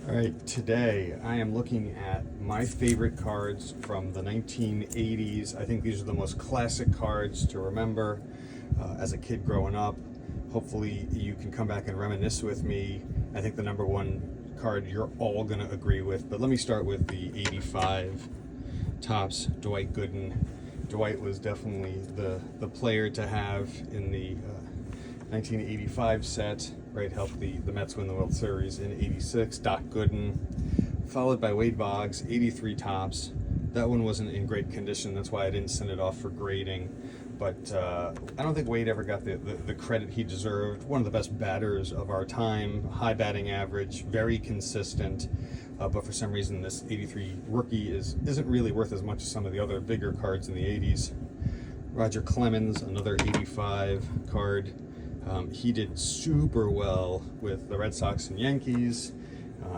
All right, today I am looking at my favorite cards from the 1980s. I think these are the most classic cards to remember as a kid growing up. Hopefully you can come back and reminisce with me. I think the number one card you're all going to agree with, but let me start with the 85 Topps Dwight Gooden. Dwight was definitely the player to have in the 1985 set, right? Helped the Mets win the World Series in '86. Doc Gooden, followed by Wade Boggs, 83 Topps. That one wasn't in great condition. That's why I didn't send it off for grading. But I don't think Wade ever got the credit he deserved. One of the best batters of our time, high batting average, very consistent. But for some reason, this 83 rookie isn't really worth as much as some of the other bigger cards in the 80s. Roger Clemens, another 85 card. He did super well with the Red Sox and Yankees.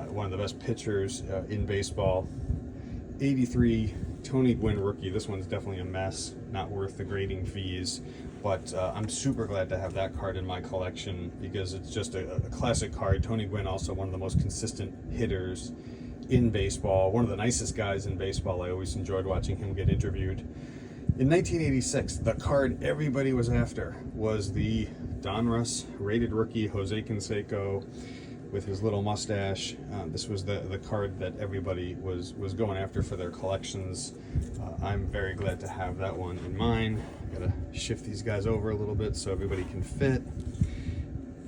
One of the best pitchers in baseball. 83 Tony Gwynn rookie. This one's definitely a mess, not worth the grading fees, but I'm super glad to have that card in my collection because it's just a classic card. Tony Gwynn, also one of the most consistent hitters in baseball, one of the nicest guys in baseball. I always enjoyed watching him get interviewed. In 1986, the card everybody was after was the Donruss rated rookie Jose Canseco with his little mustache. This was the card that everybody was going after for their collections. I'm very glad to have that one in mine. I gotta shift these guys over a little bit so everybody can fit.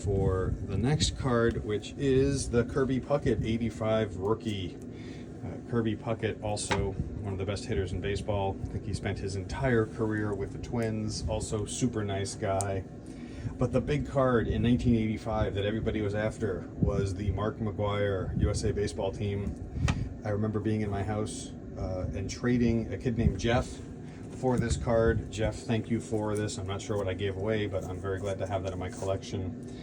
For the next card, which is the Kirby Puckett 85 rookie. Kirby Puckett, also one of the best hitters in baseball. I think he spent his entire career with the Twins. Also super nice guy. But the big card in 1985 that everybody was after was the Mark McGwire USA baseball team. I remember being in my house and trading a kid named Jeff for this card. Jeff, thank you for this. I'm not sure what I gave away, but I'm very glad to have that in my collection.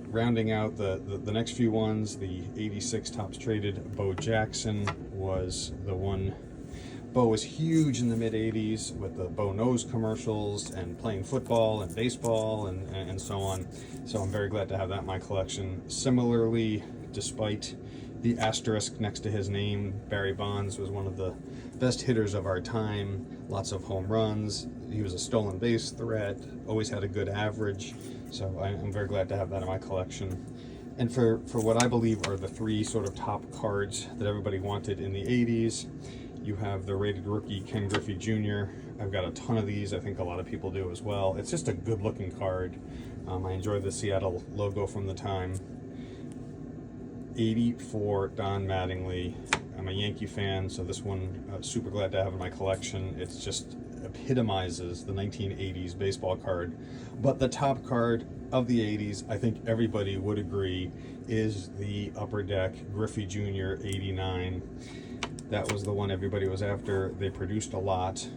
Rounding out the next few ones, the 86 Topps traded Bo Jackson was the one. Bo was huge in the mid-'80s with the Bo Knows commercials and playing football and baseball and so on. So I'm very glad to have that in my collection. Similarly, despite the asterisk next to his name, Barry Bonds was one of the best hitters of our time. Lots of home runs. He was a stolen base threat, always had a good average. So I'm very glad to have that in my collection. And for what I believe are the three sort of top cards that everybody wanted in the 80s, you have the rated rookie Ken Griffey Jr. I've got a ton of these. I think a lot of people do as well. It's just a good looking card. I enjoy the Seattle logo from the time. 84 Don Mattingly. I'm a Yankee fan, so this one super glad to have in my collection. It's just epitomizes the 1980s baseball card. But the top card of the 80s, I think everybody would agree, is the Upper Deck Griffey Jr. 89. That was the one everybody was after. They produced a lot.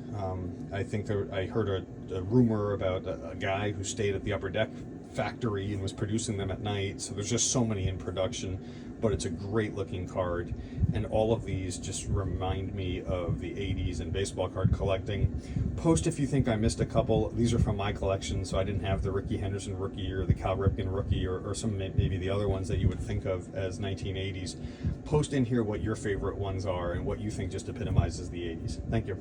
I think I heard a rumor about a guy who stayed at the Upper Deck factory and was producing them at night. So there's just so many in production, but it's a great looking card. And all of these just remind me of the 80s and baseball card collecting. Post if you think I missed a couple. These are from my collection, so I didn't have the Rickey Henderson rookie or the Cal Ripken rookie or some maybe the other ones that you would think of as 1980s. Post in here what your favorite ones are and what you think just epitomizes the 80s. Thank you.